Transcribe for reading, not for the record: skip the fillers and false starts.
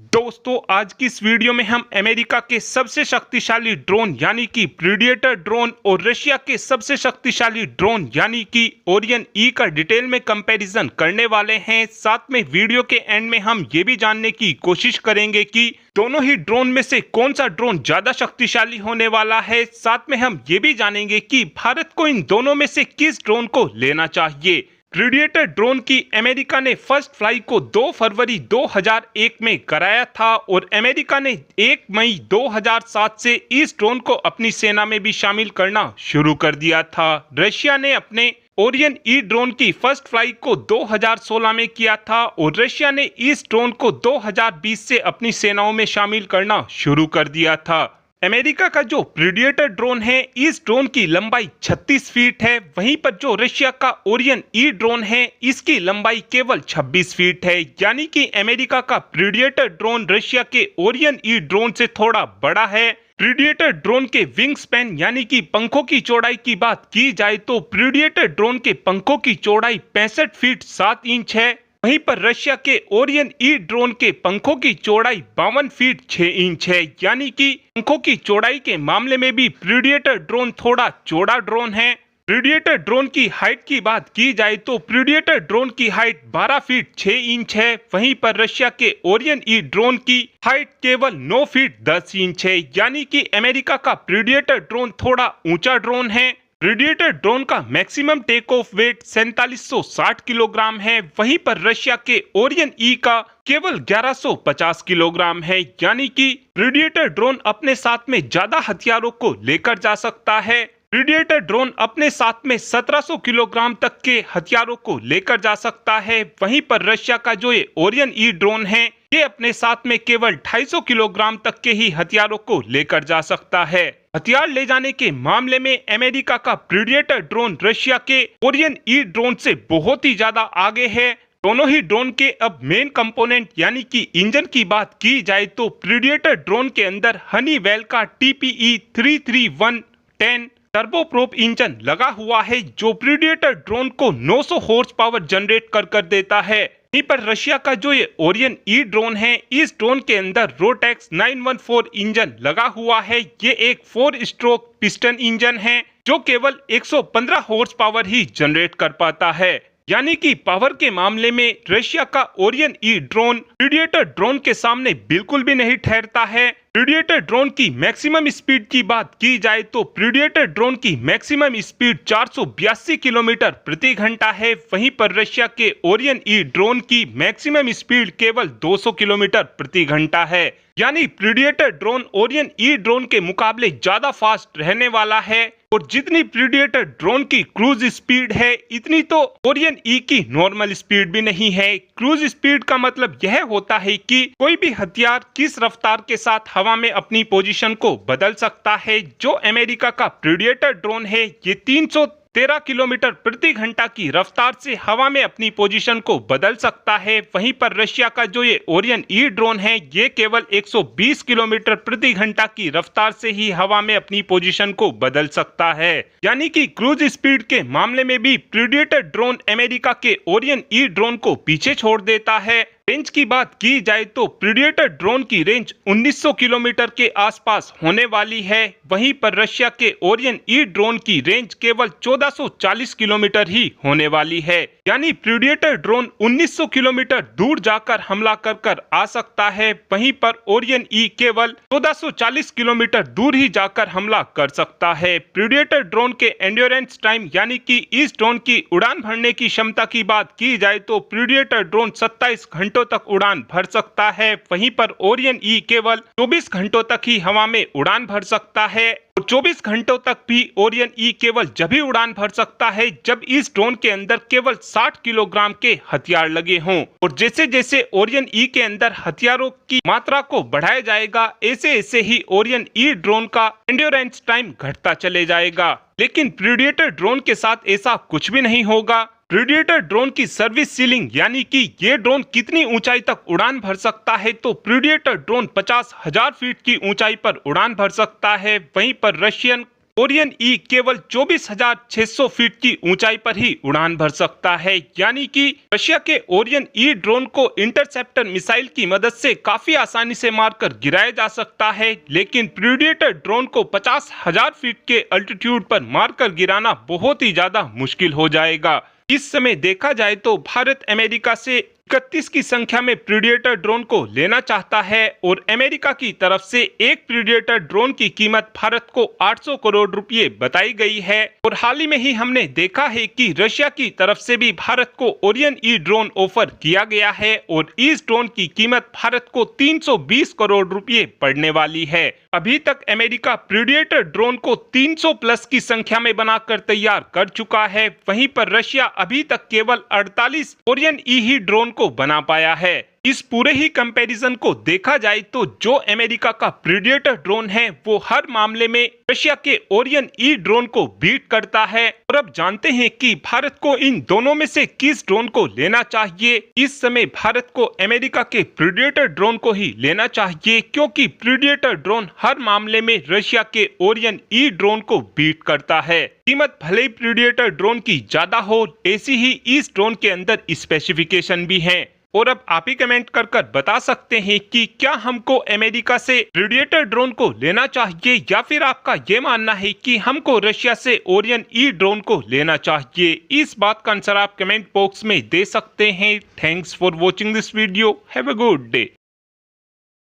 दोस्तों आज की इस वीडियो में हम अमेरिका के सबसे शक्तिशाली ड्रोन यानी कि प्रीडेटर ड्रोन और रशिया के सबसे शक्तिशाली ड्रोन यानी कि ओरियन ई का डिटेल में कंपैरिजन करने वाले हैं। साथ में वीडियो के एंड में हम ये भी जानने की कोशिश करेंगे कि दोनों ही ड्रोन में से कौन सा ड्रोन ज्यादा शक्तिशाली होने वाला है। साथ में हम ये भी जानेंगे कि भारत को इन दोनों में से किस ड्रोन को लेना चाहिए। प्रीडेटर ड्रोन की अमेरिका ने फर्स्ट फ्लाई को 2 फरवरी 2001 में कराया था और अमेरिका ने 1 मई 2007 से इस ड्रोन को अपनी सेना में भी शामिल करना शुरू कर दिया था। रशिया ने अपने ओरियन ई ड्रोन की फर्स्ट फ्लाई को 2016 में किया था और रशिया ने इस ड्रोन को 2020 से अपनी सेनाओं में शामिल करना शुरू कर दिया था। अमेरिका का जो प्रीडेटर ड्रोन है इस ड्रोन की लंबाई 36 फीट है, वहीं पर जो रशिया का ओरियन ई ड्रोन है इसकी लंबाई केवल 26 फीट है। यानी कि अमेरिका का प्रीडेटर ड्रोन रशिया के ओरियन ई ड्रोन से थोड़ा बड़ा है। प्रीडेटर ड्रोन के विंग स्पैन यानी कि पंखों की चौड़ाई की बात की जाए तो प्रीडेटर ड्रोन के पंखों की चौड़ाई 65 फीट 7 इंच है। वहीं पर रशिया के ओरियन ई ड्रोन के पंखों की चौड़ाई 52 फीट 6 इंच है। यानी कि पंखों की चौड़ाई के मामले में भी प्रीडेटर ड्रोन थोड़ा चौड़ा ड्रोन है। प्रीडेटर ड्रोन की हाइट की बात की जाए तो प्रीडेटर ड्रोन की हाइट 12 फीट 6 इंच है। वहीं पर रशिया के ओरियन ई ड्रोन की हाइट केवल 9 फीट 10 इंच है। यानी कि अमेरिका का प्रीडेटर ड्रोन थोड़ा ऊंचा ड्रोन है। प्रीडेटर ड्रोन का maximum take off weight 4760 kilogram है। वहीं पर रशिया के ओरियन ई का केवल 1150 किलोग्राम है। यानी कि प्रीडेटर ड्रोन अपने साथ में ज्यादा हथियारों को लेकर जा सकता है। प्रीडेटर ड्रोन अपने साथ में 1700 किलोग्राम तक के हथियारों को लेकर जा सकता है। वहीं पर रशिया का जो ये ओरियन ई ड्रोन है ये अपने साथ में केवल 250 किलोग्राम तक के ही हथियारों को लेकर जा सकता है। हथियार ले जाने के मामले में अमेरिका का प्रीडेटर ड्रोन रशिया के ओरियन ई ड्रोन से बहुत ही ज्यादा आगे है। दोनों ही ड्रोन के अब मेन कंपोनेंट यानी कि इंजन की बात की जाए तो प्रीडेटर ड्रोन के अंदर हनीवेल का TPE 33110 टर्बोप्रोप इंजन लगा हुआ है जो प्रीडेटर ड्रोन को 900 हॉर्स पावर जनरेट कर देता है। वहीं पर रशिया का जो ये ओरियन ई ड्रोन है इस ड्रोन के अंदर रोटेक्स 914 इंजन लगा हुआ है। ये एक 4 स्ट्रोक पिस्टन इंजन है जो केवल 115 हॉर्स पावर ही जनरेट कर पाता है। यानी कि पावर के मामले में रशिया का ओरियन ई ड्रोन प्रीडेटर ड्रोन के सामने बिल्कुल भी नहीं ठहरता है। प्रीडेटर ड्रोन की मैक्सिमम स्पीड की बात की जाए तो प्रीडेटर ड्रोन की मैक्सिमम स्पीड 482 किलोमीटर प्रति घंटा है। वहीं पर रशिया के ओरियन ई ड्रोन की मैक्सिमम स्पीड केवल 200 किलोमीटर प्रति घंटा है। यानी प्रीडेटर ड्रोन ओरियन ई ड्रोन के मुकाबले ज्यादा फास्ट रहने वाला है और जितनी प्रीडेटर ड्रोन की क्रूज स्पीड है इतनी तो ओरियन ई की नॉर्मल स्पीड भी नहीं है। क्रूज स्पीड का मतलब यह होता है कि कोई भी हथियार किस रफ्तार के साथ हवा में अपनी पोजीशन को बदल सकता है। जो अमेरिका का प्रीडेटर ड्रोन है ये 313 किलोमीटर प्रति घंटा की रफ्तार से हवा में अपनी पोजीशन को बदल सकता है। वहीं पर रशिया का जो ये ओरियन ई ड्रोन है ये केवल 120 किलोमीटर प्रति घंटा की रफ्तार से ही हवा में अपनी पोजीशन को बदल सकता है। यानी कि क्रूज स्पीड के मामले में भी प्रीडेटर ड्रोन अमेरिका के ओरियन ई ड्रोन को पीछे छोड़ देता है। रेंज की बात की जाए तो प्रीडेटर ड्रोन की रेंज 1900 किलोमीटर के आसपास होने वाली है। वहीं पर रशिया के ओरियन ई ड्रोन की रेंज केवल 1440 किलोमीटर ही होने वाली है। यानी प्रीडेटर ड्रोन 1900 किलोमीटर दूर जाकर हमला कर आ सकता है। वहीं पर ओरियन ई केवल 1440 किलोमीटर दूर ही जाकर हमला कर सकता है। प्रीडेटर ड्रोन के एंड्योरेंस टाइम यानी कि इस ड्रोन की उड़ान भरने की क्षमता की बात की जाए तो प्रीडेटर ड्रोन 27 घंटों तक उड़ान भर सकता है। वहीं पर ओरियन ई केवल 24 घंटों तक ही हवा में उड़ान भर सकता है और 24 घंटों तक भी ओरियन ई केवल जब ही उड़ान भर सकता है जब इस ड्रोन के अंदर केवल 60 किलोग्राम के हथियार लगे हों। और जैसे जैसे ओरियन ई के अंदर हथियारों की मात्रा को बढ़ाया जाएगा ऐसे ऐसे ही ओरियन ई ड्रोन का एंड्योरेंस टाइम घटता चले जाएगा। लेकिन प्रीडेटर ड्रोन के साथ ऐसा कुछ भी नहीं होगा। प्रीडेटर ड्रोन की सर्विस सीलिंग यानी कि ये ड्रोन कितनी ऊंचाई तक उड़ान भर सकता है तो प्रीडेटर ड्रोन 50,000 फीट की ऊंचाई पर उड़ान भर सकता है। वहीं पर रशियन ओरियन ई केवल 24,600 फीट की ऊंचाई पर ही उड़ान भर सकता है, यानी कि रशिया के ओरियन ई ड्रोन को इंटरसेप्टर मिसाइल की मदद से काफी आसानी से मारकर गिराया जा सकता है, लेकिन प्रीडेटर ड्रोन को 50,000 फीट के अल्टीट्यूड पर मारकर गिराना बहुत ही ज्यादा मुश्किल हो जाएगा। इस समय देखा जाए तो भारत अमेरिका से 31 की संख्या में प्रीडेटर ड्रोन को लेना चाहता है और अमेरिका की तरफ से एक प्रीडेटर ड्रोन की कीमत भारत को 800 करोड़ रुपए बताई गई है। और हाल ही में ही हमने देखा है कि रशिया की तरफ से भी भारत को ओरियन ई ड्रोन ऑफर किया गया है और इस ड्रोन की कीमत भारत को 320 करोड़ रुपए पड़ने वाली है। अभी तक अमेरिका प्रीडेटर ड्रोन को 300 प्लस की संख्या में बनाकर तैयार कर चुका है, वहीं पर रशिया अभी तक केवल 48 ओरियन ई ही ड्रोन को बना पाया है। इस पूरे ही कंपैरिजन को देखा जाए तो जो अमेरिका का प्रीडेटर ड्रोन है वो हर मामले में रशिया के ओरियन ई ड्रोन को बीट करता है। और अब जानते हैं कि भारत को इन दोनों में से किस ड्रोन को लेना चाहिए। इस समय भारत को अमेरिका के प्रीडेटर ड्रोन को ही लेना चाहिए, क्योंकि प्रीडेटर ड्रोन हर मामले में रशिया के ओरियन ई ड्रोन को बीट करता है। कीमत भले ही प्रीडेटर ड्रोन की ज्यादा हो, ऐसी ही इस ड्रोन के अंदर स्पेसिफिकेशन भी है। और अब आप ही कमेंट कर बता सकते हैं कि क्या हमको अमेरिका से प्रीडेटर ड्रोन को लेना चाहिए या फिर आपका ये मानना है कि हमको रशिया से ओरियन ई ड्रोन को लेना चाहिए। इस बात का आंसर आप कमेंट बॉक्स में दे सकते हैं। Thanks for watching this video. Have a good day.